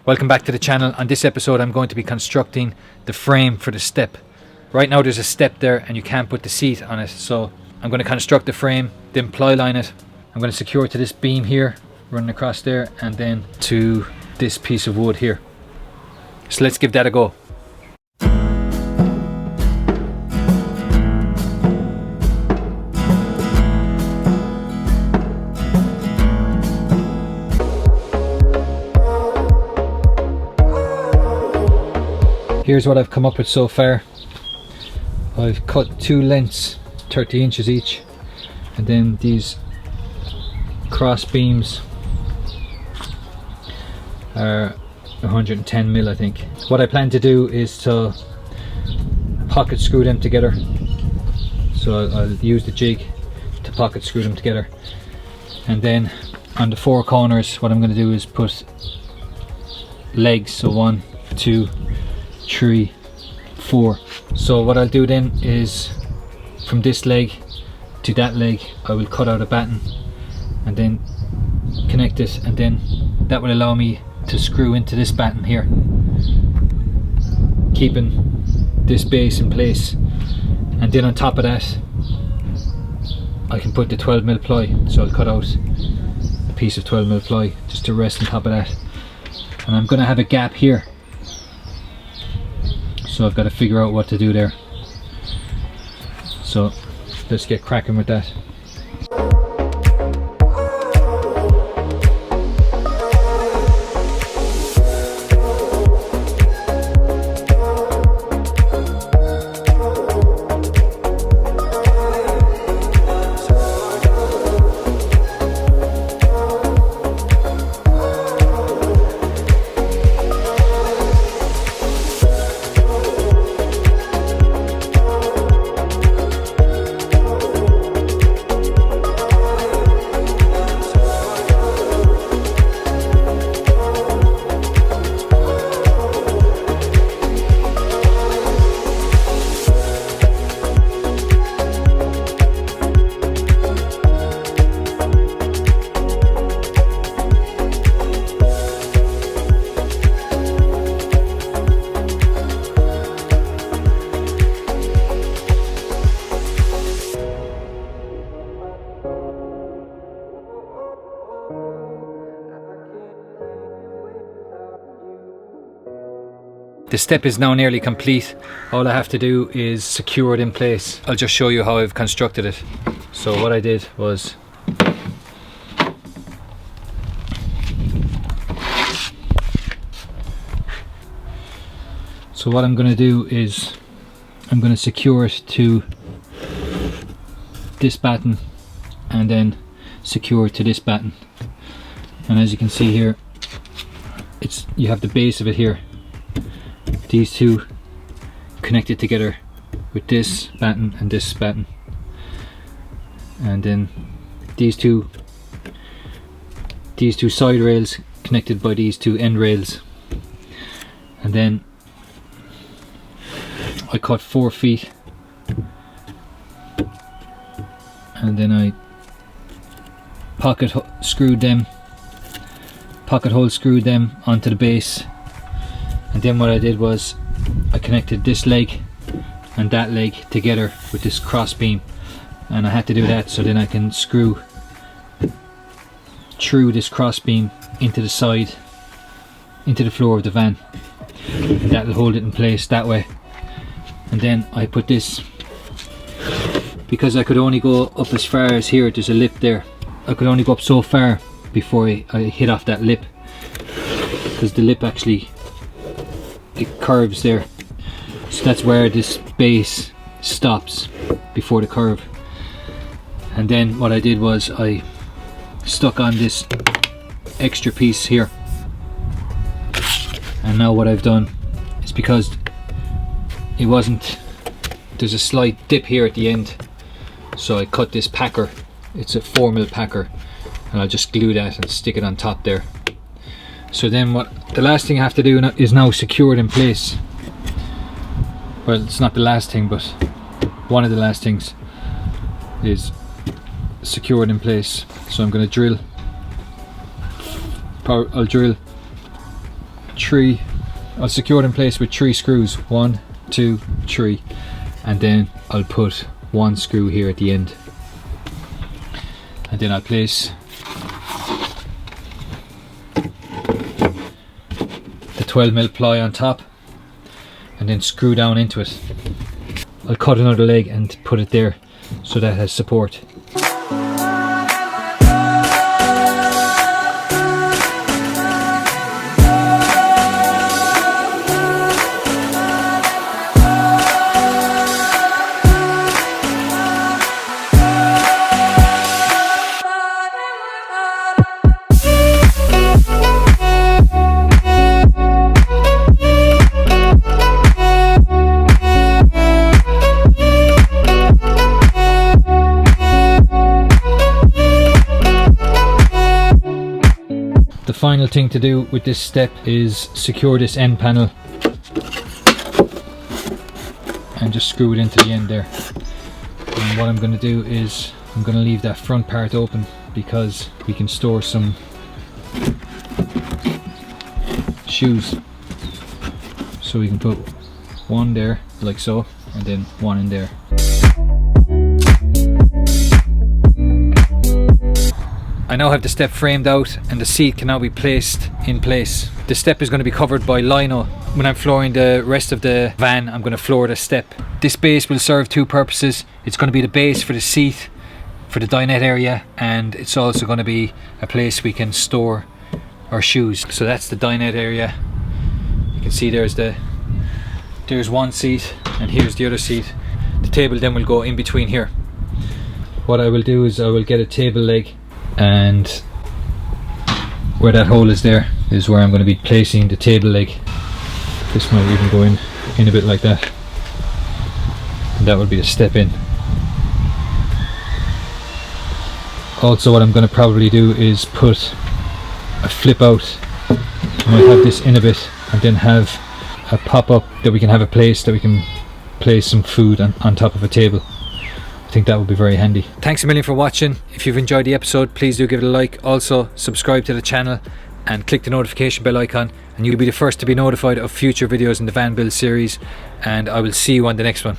Welcome back to the channel. On this episode I'm going to be constructing the frame for the step. Right now there's a step there and you can't put the seat on it, so I'm going to construct the frame, then ply line it. I'm going to secure it to this beam here running across there and then to this piece of wood here. So let's give that a go. Here's what I've come up with so far. I've cut two lengths, 30 inches each, and then these cross beams are 110 mil, I think. What I plan to do is to pocket screw them together. So I'll use the jig to pocket screw them together, and then on the four corners what I'm going to do is put legs, so 1, 2, 3, 4. So what I'll do then is from this leg to that leg I will cut out a batten and then connect it, and then that will allow me to screw into this batten here, keeping this base in place. And then on top of that I can put the 12mm ply, so I'll cut out a piece of 12mm ply just to rest on top of that. And I'm going to have a gap here, so I've got to figure out what to do there. So let's get cracking with that. The step is now nearly complete. All I have to do is secure it in place. I'll just show you how I've constructed it. So what I did was what I'm going to do is I'm going to secure it to this batten and then secure it to this batten. And as you can see here, you have the base of it here. These two connected together with this batten and this batten, and then these two side rails connected by these two end rails. And then I cut 4 feet and then I pocket hole screwed them onto the base. And then what I did was I connected this leg and that leg together with this cross beam, and I had to do that so then I can screw through this cross beam into the side, into the floor of the van, and that will hold it in place that way. And then I put this, because I could only go up as far as here, there's a lip there, I could only go up so far before I hit off that lip, because the lip actually, it curves there, so that's where this base stops before the curve. And then what I did was I stuck on this extra piece here, and now what I've done is, because it wasn't, there's a slight dip here at the end, so I cut this packer, it's a 4mm packer, and I'll just glue that and stick it on top there. So then the last thing I have to do is now secure it in place. Well, it's not the last thing, but one of the last things is secure it in place. So I'm going to drill, I'll drill three, I'll secure it in place with 3 screws, 1, 2, 3, and then I'll put 1 screw here at the end, and then I'll place the 12mm ply on top and then screw down into it. I'll cut another leg and put it there so that has support. The final thing to do with this step is secure this end panel and just screw it into the end there. And what I'm going to do is I'm going to leave that front part open because we can store some shoes. So we can put one there like so, and then one in there. I now have the step framed out and the seat can now be placed in place. The step is going to be covered by lino. When I'm flooring the rest of the van, I'm going to floor the step. This base will serve 2 purposes. It's going to be the base for the seat, for the dinette area, and it's also going to be a place we can store our shoes. So that's the dinette area. You can see there's one seat and here's the other seat. The table then will go in between here. What I will do is I will get a table leg, and where that hole is there is where I'm going to be placing the table leg. This might even go in a bit like that, and that will be the step in. Also what I'm going to probably do is put a flip out. I might have this in a bit and then have a pop-up that we can have a place that we can place some food on top of a table. I think that would be very handy. Thanks a million for watching. If you've enjoyed the episode, please do give it a like. Also subscribe to the channel and click the notification bell icon, and you'll be the first to be notified of future videos in the van build series, and I will see you on the next one.